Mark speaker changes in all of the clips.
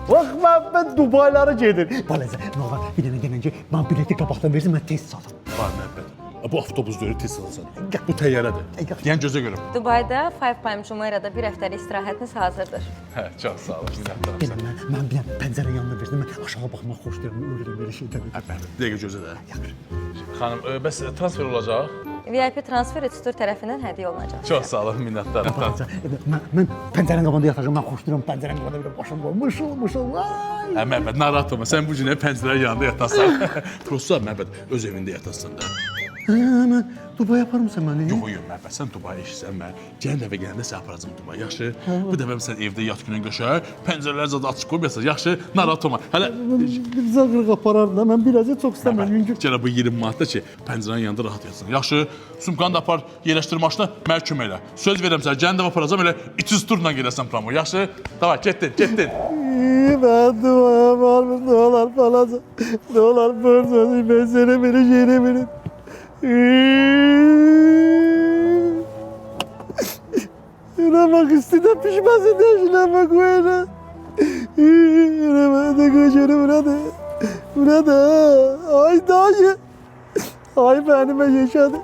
Speaker 1: Bax, mən Dubaylara gedir. Balaca, nə olar, bir dənə gəlincə, mən bileti qabaqdan versin, mən tez salım.
Speaker 2: Var Məhəbbəd. Bu avtobus deyil, tez salsan. Bu təyyarədir. Yəni gözə görüm.
Speaker 3: Dubayda Five Palm Jumeira'da bir həftəlik istirahətiniz hazırdır.
Speaker 2: Hə, çox sağ olun. Minnətdaram.
Speaker 1: Gəlin, mən bir dənə pəncərə yanına versin, mən aşağı baxmaq xoşlayıram, ölürüm belə şeydən.
Speaker 2: Bəli, dəqiqə gözə də. Xanım, bəs transfer olacaq?
Speaker 3: VIP transfer Etüstür tərəfindən hədiyyə olunacaq.
Speaker 2: Çox sağ olun, minnətdaram.
Speaker 1: Balaca, mən pəncərənin qabağında yatacağım, mən xoşlayıram pəncərənin qabağında belə başım var, mışıl, vay.
Speaker 2: Hə, Məhəbbəd, narahat olma. Sən bu günə pəncərənin yanında yatasan. Prosta Məhəbbəd, öz evində yatasan da.
Speaker 1: Mən Dubaya yaparmısan məni?
Speaker 2: Yox, Məhəbbəd, sən Dubaya işsən mən. Gələn dəfə gələndə sən aparacam Dubaya, yaxşı? Bu dəfə sən evdə yat günün qəşəng, pəncərələri zad açıq qoymayasın, yaxşı? Narahat olma. Hələ
Speaker 1: Zaqırıq apararım da, mən biraz çox istəmirəm.
Speaker 2: gələ bu 20 manatda ki, pəncərənin yanında rahat yatsın. Yaxşı? Sumkanı da apar, yerləşdir maşına, mənə kömək elə. Söz verirəm sənə, gələn dəfə aparacam elə 200 turla gedəsən promo, yaxşı? Davay, getdin.
Speaker 1: Ben Dubaya varım, ne olar balaca, ne olar börsözü, ben seni beni şeyine beni. Şuna bak üstüne pişmesin de şuna bak böyle. Şuna bak da koşarım burada. Ay dayı. Ay benime yaşadı.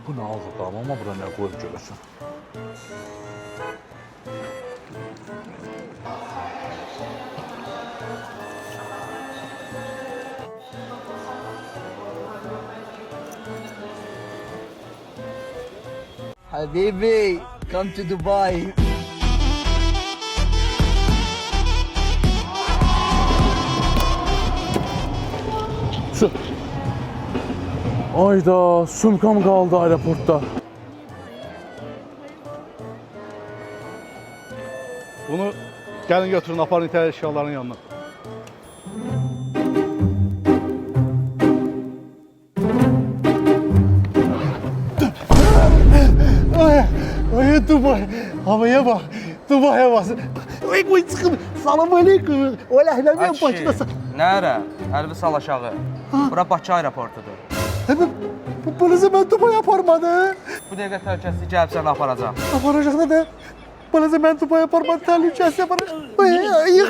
Speaker 2: Bu nə ağzı amma bura nə qoyub görəsən?
Speaker 4: Habibi, come to Dubai.
Speaker 2: Ayda, sumkam qaldı aeroportda.
Speaker 5: Bunu gəlin götürün, aparın itəli eşyaların yanına.
Speaker 1: Ay Dubai, havaya bak, Dubai'ye bak. Ay çıkın, salam aleyküm. Ola helal başına sal.
Speaker 4: Nərə? Əlbi sal aşağı. Bura Bakı aeroportudur.
Speaker 1: Balaca ben Dubai yaparmadı.
Speaker 4: Bu dəqiqə təhlükəsizlik gəlib səni aparacaq.
Speaker 1: Aparacak ne de? Balaca ben Dubai yaparmadı, terlikçesi yaparım. Ay,